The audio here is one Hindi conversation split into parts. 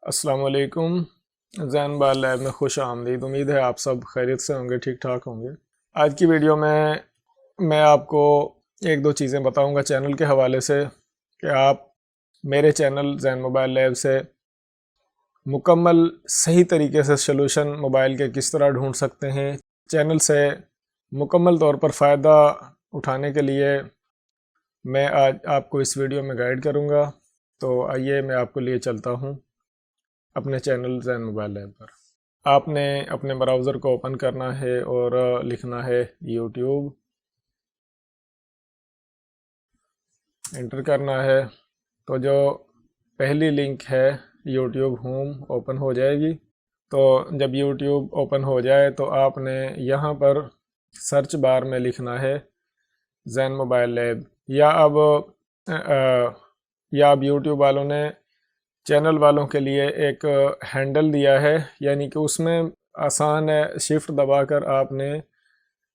अस्सलाम वालेकुम। जैन बार लैब में खुश आमदीद। उम्मीद है आप सब खैरियत से होंगे, ठीक ठाक होंगे। आज की वीडियो में मैं आपको एक दो चीज़ें बताऊंगा चैनल के हवाले से कि आप मेरे चैनल जैन मोबाइल लैब से मुकम्मल सही तरीके से सलूशन मोबाइल के किस तरह ढूंढ सकते हैं। चैनल से मुकम्मल तौर पर फ़ायदा उठाने के लिए मैं आज आपको इस वीडियो में गाइड करूँगा। तो आइए मैं आपको लिए चलता हूँ अपने चैनल जैन मोबाइल लैब पर। आपने अपने ब्राउज़र को ओपन करना है और लिखना है यूट्यूब, इंटर करना है। तो जो पहली लिंक है यूट्यूब होम ओपन हो जाएगी। तो जब यूट्यूब ओपन हो जाए तो आपने यहाँ पर सर्च बार में लिखना है जैन मोबाइल लैब, या अब यूट्यूब वालों ने चैनल वालों के लिए एक हैंडल दिया है, यानी कि उसमें आसान है, शिफ्ट दबाकर आपने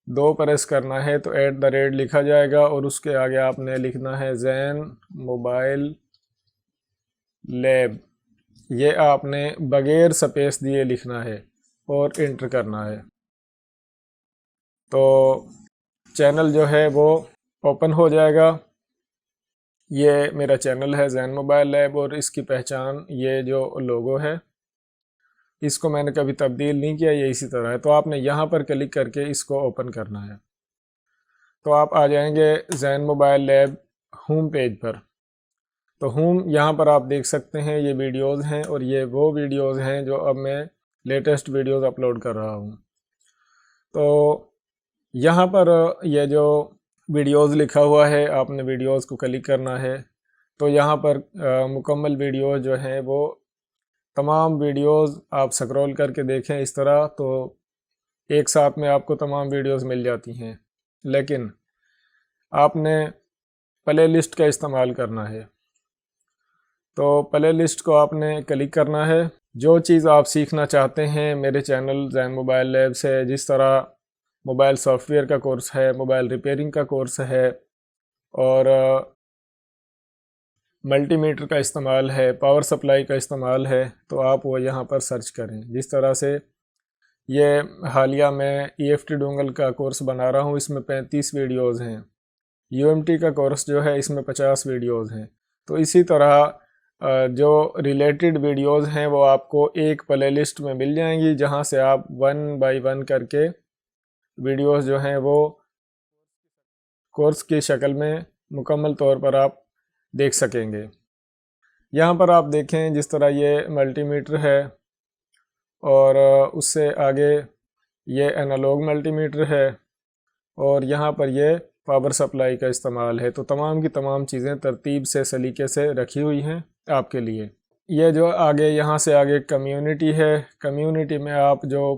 2 प्रेस करना है तो @ लिखा जाएगा और उसके आगे आपने लिखना है जैन मोबाइल लैब। ये आपने बगैर स्पेस दिए लिखना है और इंटर करना है। तो चैनल जो है वो ओपन हो जाएगा। ये मेरा चैनल है जैन मोबाइल लैब और इसकी पहचान ये जो लोगो है, इसको मैंने कभी तब्दील नहीं किया, ये इसी तरह है। तो आपने यहाँ पर क्लिक करके इसको ओपन करना है। तो आप आ जाएंगे Jain mobile lab home page पर। तो होम यहाँ पर आप देख सकते हैं ये वीडियोज़ हैं और ये वो वीडियोज़ हैं जो अब मैं लेटेस्ट वीडियोज़ अपलोड कर रहा हूँ। तो यहाँ पर ये जो वीडियोज़ लिखा हुआ है, आपने वीडियोज़ को क्लिक करना है। तो यहाँ पर मुकम्मल वीडियो जो है वो तमाम वीडियोज़ आप स्क्रॉल करके देखें इस तरह, तो एक साथ में आपको तमाम वीडियोज़ मिल जाती हैं। लेकिन आपने प्ले लिस्ट का इस्तेमाल करना है। तो प्ले लिस्ट को आपने क्लिक करना है। जो चीज़ आप सीखना चाहते हैं मेरे चैनल जैन मोबाइल लैब से, जिस तरह मोबाइल सॉफ्टवेयर का कोर्स है, मोबाइल रिपेयरिंग का कोर्स है और मल्टीमीटर का इस्तेमाल है, पावर सप्लाई का इस्तेमाल है, तो आप वो यहाँ पर सर्च करें। जिस तरह से ये हालिया में EFT डोंगल का कोर्स बना रहा हूँ, इसमें 35 वीडियोज़ हैं। UMT का कोर्स जो है इसमें 50 वीडियोज़ हैं। तो इसी तरह जो रिलेटेड वीडियोज़ हैं वो आपको एक प्ले लिस्ट में मिल जाएंगी, जहाँ से आप 1 बाय 1 करके वीडियोज़ जो हैं वो कोर्स की शक्ल में मुकम्मल तौर पर आप देख सकेंगे। यहाँ पर आप देखें जिस तरह ये मल्टीमीटर है और उससे आगे ये एनालॉग मल्टीमीटर है और यहाँ पर ये पावर सप्लाई का इस्तेमाल है। तो तमाम की तमाम चीज़ें तरतीब से सलीके से रखी हुई हैं आपके लिए। ये जो आगे यहाँ से आगे कम्युनिटी है, कम्युनिटी में आप जो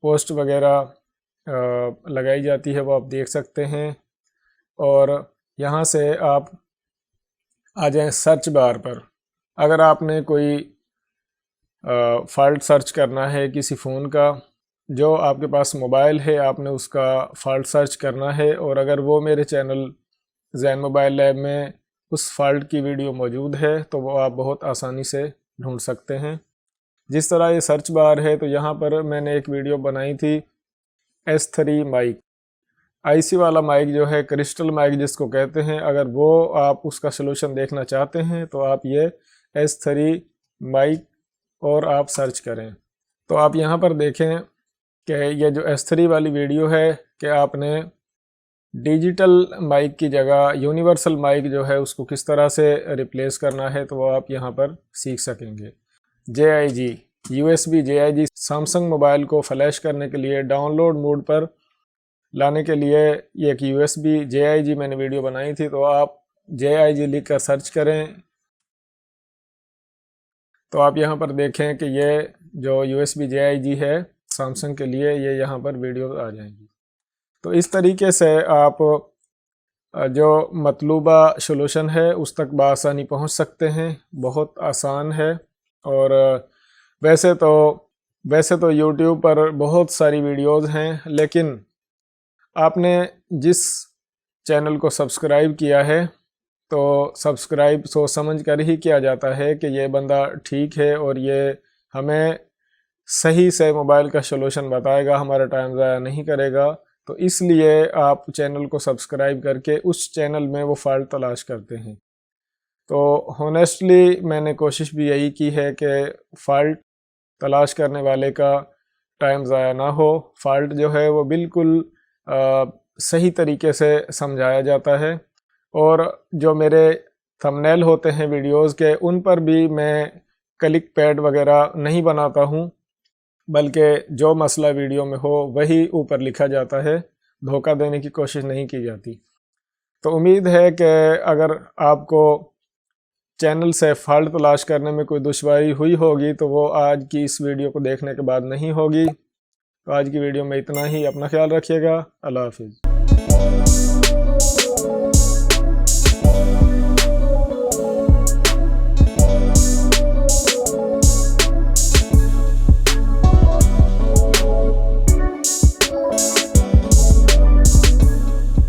पोस्ट वगैरह लगाई जाती है वो आप देख सकते हैं। और यहाँ से आप आ जाएं सर्च बार पर। अगर आपने कोई फ़ॉल्ट सर्च करना है किसी फ़ोन का, जो आपके पास मोबाइल है आपने उसका फ़ॉल्ट सर्च करना है, और अगर वो मेरे चैनल जैन मोबाइल लैब में उस फ़ॉल्ट की वीडियो मौजूद है तो वो आप बहुत आसानी से ढूंढ सकते हैं। जिस तरह ये सर्च बार है, तो यहाँ पर मैंने एक वीडियो बनाई थी S3 माइक, IC वाला माइक जो है, क्रिस्टल माइक जिसको कहते हैं। अगर वो आप उसका सलूशन देखना चाहते हैं तो आप ये S3 माइक और आप सर्च करें। तो आप यहाँ पर देखें कि ये जो S3 वाली वीडियो है कि आपने डिजिटल माइक की जगह यूनिवर्सल माइक जो है उसको किस तरह से रिप्लेस करना है, तो वो आप यहाँ पर सीख सकेंगे। JIG USB JIG Samsung mobile को फ्लैश करने के लिए, डाउनलोड मोड पर लाने के लिए ये एक USB JIG मैंने वीडियो बनाई थी। तो आप JIG लिख कर सर्च करें तो आप यहाँ पर देखें कि ये जो USB JIG है सैमसंग के लिए, ये यहाँ पर वीडियो आ जाएंगी। तो इस तरीके से आप जो मतलूबा सलूशन है उस तक बआसानी पहुँच सकते हैं। बहुत आसान है। और वैसे तो YouTube पर बहुत सारी वीडियोज़ हैं, लेकिन आपने जिस चैनल को सब्सक्राइब किया है तो सब्सक्राइब सोच समझ कर ही किया जाता है कि ये बंदा ठीक है और ये हमें सही से मोबाइल का सलूशन बताएगा, हमारा टाइम ज़ाया नहीं करेगा। तो इसलिए आप चैनल को सब्सक्राइब करके उस चैनल में वो फ़ॉल्ट तलाश करते हैं। तो होनेस्टली मैंने कोशिश भी यही की है कि फ़ॉल्ट तलाश करने वाले का टाइम ज़ाया ना हो। फ़ॉल्ट जो है वो बिल्कुल सही तरीके से समझाया जाता है, और जो मेरे थंबनेल होते हैं वीडियोज़ के, उन पर भी मैं क्लिक पैड वगैरह नहीं बनाता हूँ, बल्कि जो मसला वीडियो में हो वही ऊपर लिखा जाता है, धोखा देने की कोशिश नहीं की जाती। तो उम्मीद है कि अगर आपको चैनल से फ़ॉल्ट तलाश करने में कोई दुश्वारी हुई होगी तो वो आज की इस वीडियो को देखने के बाद नहीं होगी। तो आज की वीडियो में इतना ही। अपना ख्याल रखिएगा। अल्लाह हाफिज़।